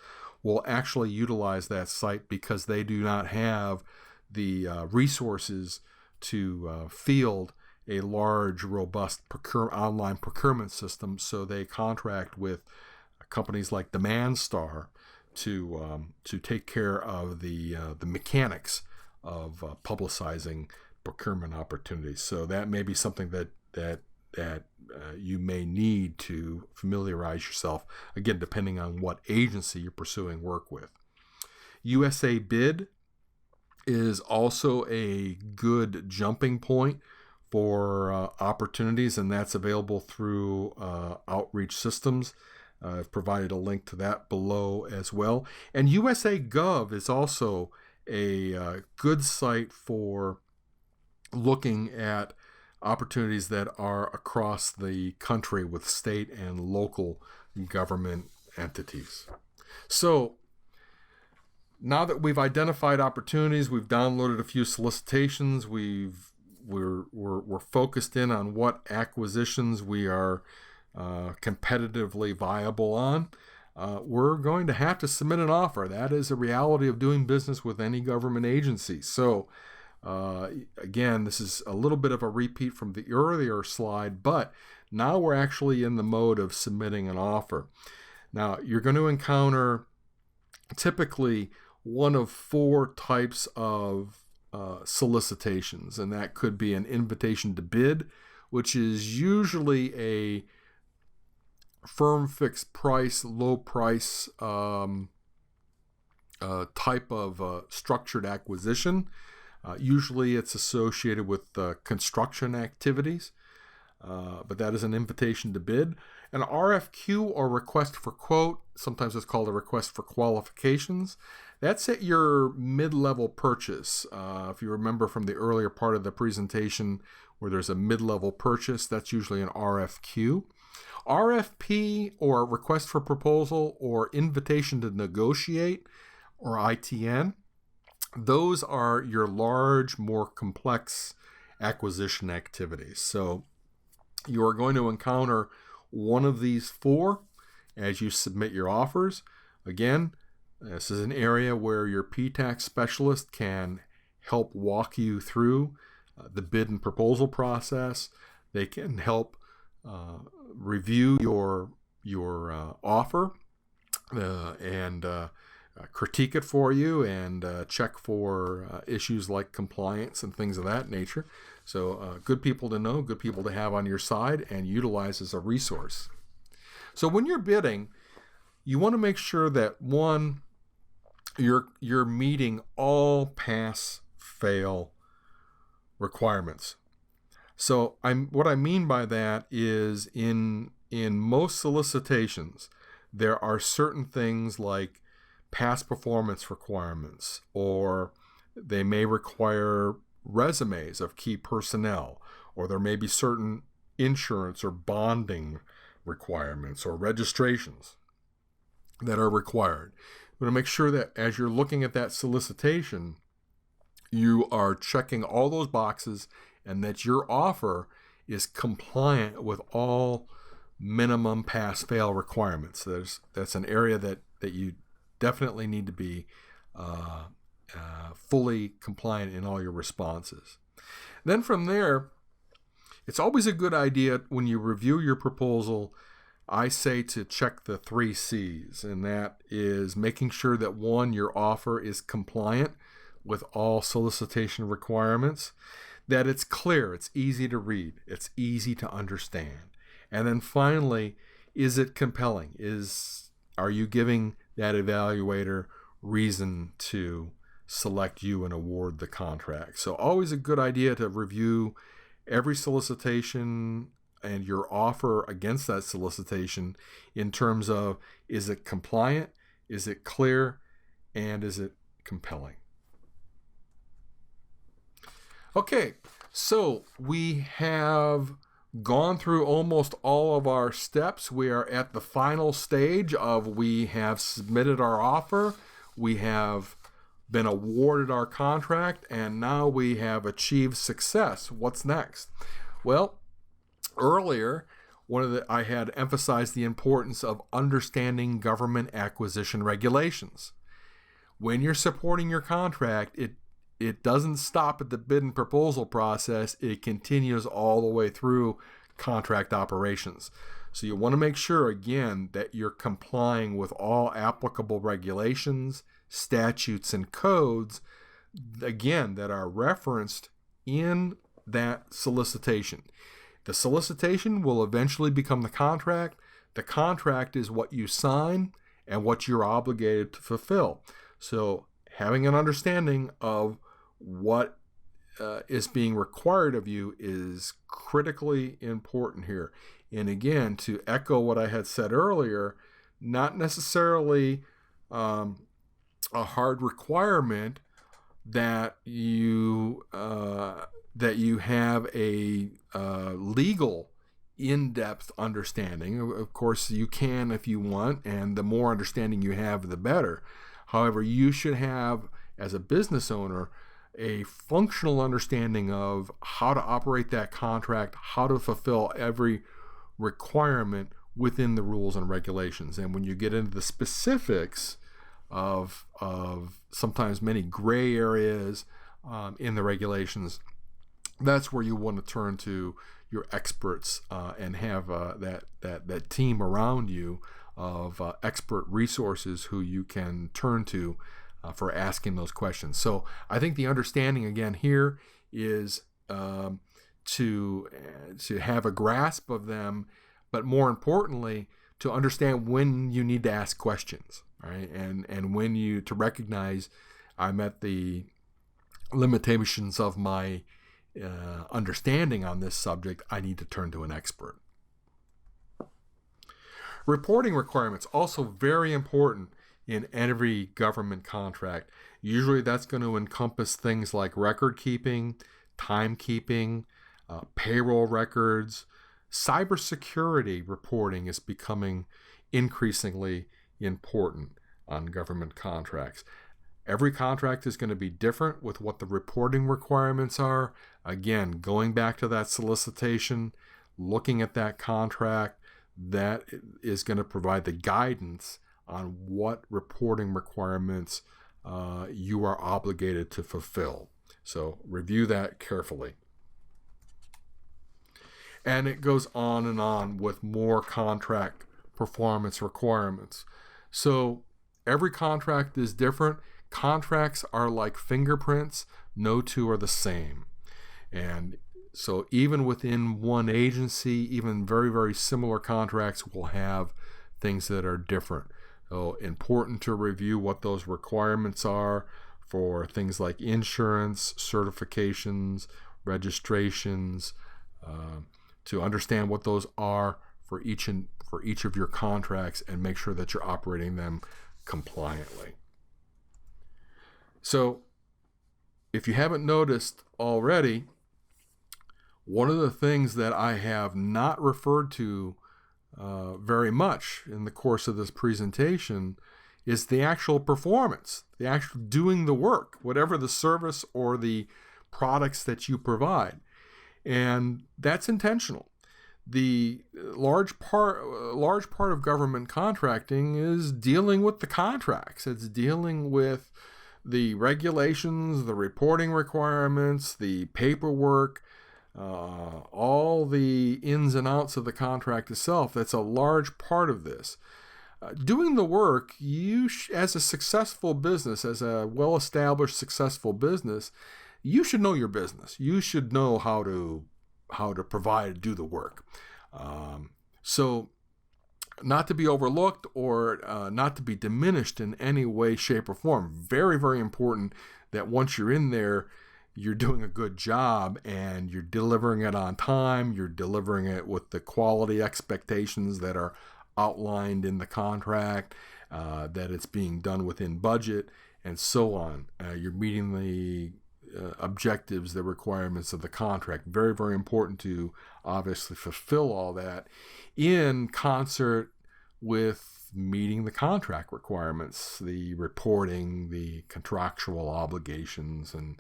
will actually utilize that site because they do not have the resources to field a large, robust online procurement system. So they contract with companies like Demand Star to take care of the mechanics of publicizing procurement opportunities. So that may be something that you may need to familiarize yourself, again, depending on what agency you're pursuing work with. USA Bid is also a good jumping point for opportunities, and that's available through Outreach Systems. I've provided a link to that below as well. And USA Gov is also a good site for looking at opportunities that are across the country with state and local government entities. So now that we've identified opportunities, we've downloaded a few solicitations, we're focused in on what acquisitions we are competitively viable on, we're going to have to submit an offer. That is a reality of doing business with any government agency. So again, this is a little bit of a repeat from the earlier slide, but now we're actually in the mode of submitting an offer. Now, you're going to encounter typically one of four types of solicitations, and that could be an invitation to bid, which is usually a firm fixed price, low price type of structured acquisition. Usually it's associated with construction activities, but that is an invitation to bid. An RFQ, or request for quote, sometimes it's called a request for qualifications. That's at your mid-level purchase. If you remember from the earlier part of the presentation where there's a mid-level purchase, that's usually an RFQ. RFP, or request for proposal, or invitation to negotiate, or ITN, those are your large, more complex acquisition activities. So you are going to encounter one of these four as you submit your offers. Again, this is an area where your PTAC specialist can help walk you through the bid and proposal process. They can help review your offer and critique it for you and check for issues like compliance and things of that nature. So good people to know, good people to have on your side and utilize as a resource. So when you're bidding, you want to make sure that, one, you're meeting all pass-fail requirements. So what I mean by that is in most solicitations, there are certain things like past performance requirements, or they may require resumes of key personnel, or there may be certain insurance or bonding requirements or registrations that are required. You want to make sure that as you're looking at that solicitation, you are checking all those boxes and that your offer is compliant with all minimum pass-fail requirements. That's an area that you definitely need to be fully compliant in all your responses. Then from there, it's always a good idea when you review your proposal, I say to check the 3 C's, and that is making sure that, one, your offer is compliant with all solicitation requirements, that it's clear, it's easy to read, it's easy to understand. And then finally, is it compelling? Are you giving that evaluator reason to select you and award the contract? So always a good idea to review every solicitation and your offer against that solicitation in terms of, is it compliant, is it clear, and is it compelling? Okay, so we have gone through almost all of our steps. We are at the final stage of, we have submitted our offer, we have been awarded our contract, and now we have achieved success. What's next? Well, earlier, I had emphasized the importance of understanding government acquisition regulations. When you're supporting your contract, it doesn't stop at the bid and proposal process. It continues all the way through contract operations. So you want to make sure, again, that you're complying with all applicable regulations, statutes, and codes, again, that are referenced in that solicitation. The solicitation will eventually become the contract. The contract is what you sign and what you're obligated to fulfill. So having an understanding of what is being required of you is critically important here. And again, to echo what I had said earlier, not necessarily a hard requirement that you have a legal in-depth understanding. Of course, you can if you want, and the more understanding you have, the better. However, you should have, as a business owner, a functional understanding of how to operate that contract, how to fulfill every requirement within the rules and regulations. And when you get into the specifics of sometimes many gray areas in the regulations, that's where you want to turn to your experts and have that team around you of expert resources who you can turn to for asking those questions. So I think the understanding again here is to have a grasp of them, but more importantly, to understand when you need to ask questions, right? And when to recognize I'm at the limitations of my understanding on this subject, I need to turn to an expert. Reporting requirements, also very important in every government contract. Usually that's going to encompass things like record keeping, timekeeping, payroll records. Cybersecurity reporting is becoming increasingly important on government contracts. Every contract is going to be different with what the reporting requirements are. Again, going back to that solicitation, looking at that contract, that is going to provide the guidance on what reporting requirements you are obligated to fulfill. So review that carefully. And it goes on and on with more contract performance requirements. So every contract is different. Contracts are like fingerprints. No two are the same. And so even within one agency, even very, very similar contracts will have things that are different. So important to review what those requirements are for things like insurance, certifications, registrations, to understand what those are for each of your contracts and make sure that you're operating them compliantly. So if you haven't noticed already, one of the things that I have not referred to very much in the course of this presentation is the actual performance, the actual doing the work, whatever the service or the products that you provide. And that's intentional. The large part of government contracting is dealing with the contracts. It's dealing with the regulations, the reporting requirements, the paperwork, all the ins and outs of the contract itself. That's a large part of this. Doing the work, as a successful business, as a well-established successful business, you should know your business. You should know how to do the work. So not to be overlooked or not to be diminished in any way, shape, or form. Very, very important that once you're in there, you're doing a good job and you're delivering it on time. You're delivering it with the quality expectations that are outlined in the contract, that it's being done within budget, and so on. You're meeting the objectives, the requirements of the contract. Very, very important to obviously fulfill all that in concert with meeting the contract requirements, the reporting, the contractual obligations, and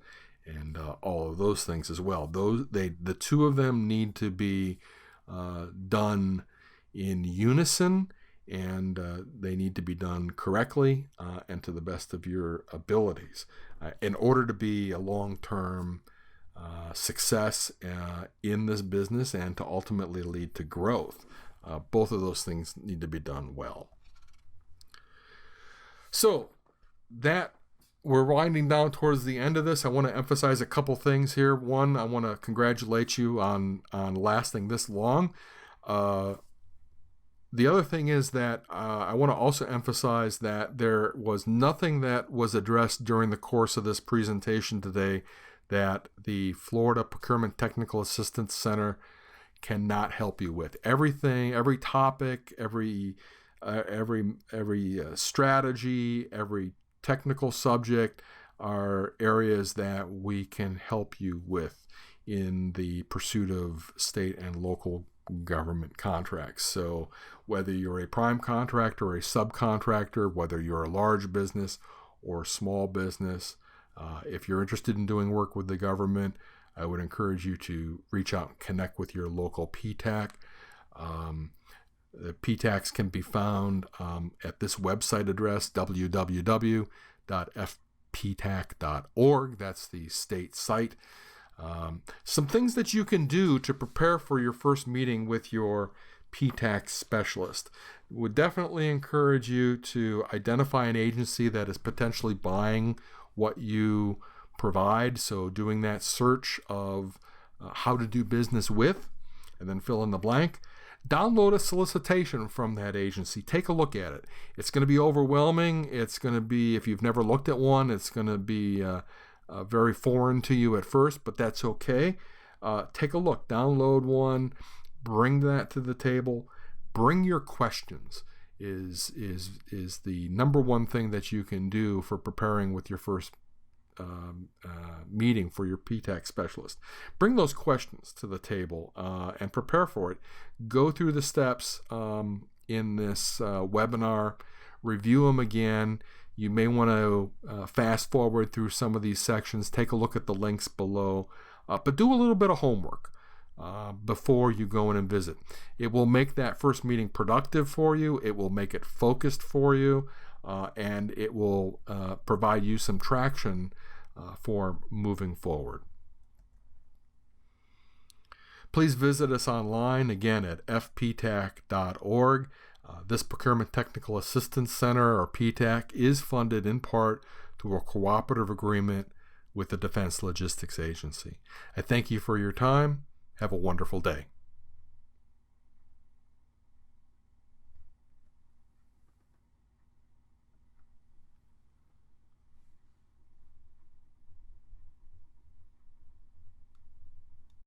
all of those things as well. The two of them need to be done in unison, and they need to be done correctly and to the best of your abilities in order to be a long-term success in this business and to ultimately lead to growth. Both of those things need to be done well. So that we're winding down towards the end of this. I want to emphasize a couple things here. One, I want to congratulate you on lasting this long. The other thing is that I want to also emphasize that there was nothing that was addressed during the course of this presentation today that the Florida Procurement Technical Assistance Center cannot help you with. Everything, every topic, every strategy, every technical subject are areas that we can help you with in the pursuit of state and local government contracts. So whether you're a prime contractor or a subcontractor, whether you're a large business or small business, if you're interested in doing work with the government, I would encourage you to reach out and connect with your local PTAC. The PTACs can be found at this website address, www.fptac.org. That's the state site. Some things that you can do to prepare for your first meeting with your PTAC specialist. Would definitely encourage you to identify an agency that is potentially buying what you provide. So doing that search of how to do business with, and then fill in the blank. Download a solicitation from that agency. Take a look at it. It's going to be overwhelming. It's going to be, if you've never looked at one, it's going to be very foreign to you at first, but that's okay. Take a look. Download one. Bring that to the table. Bring your questions. Is the number one thing that you can do for preparing with your first meeting for your PTAC specialist. Bring those questions to the table and prepare for it. Go through the steps in this webinar. Review them again. You may want to fast forward through some of these sections. Take a look at the links below. But do a little bit of homework. before you go in and visit. It will make that first meeting productive for you. It will make it focused for you, and it will provide you some traction for moving forward. Please visit us online, again, at fptac.org. This Procurement Technical Assistance Center, or PTAC, is funded in part through a cooperative agreement with the Defense Logistics Agency. I thank you for your time. Have a wonderful day.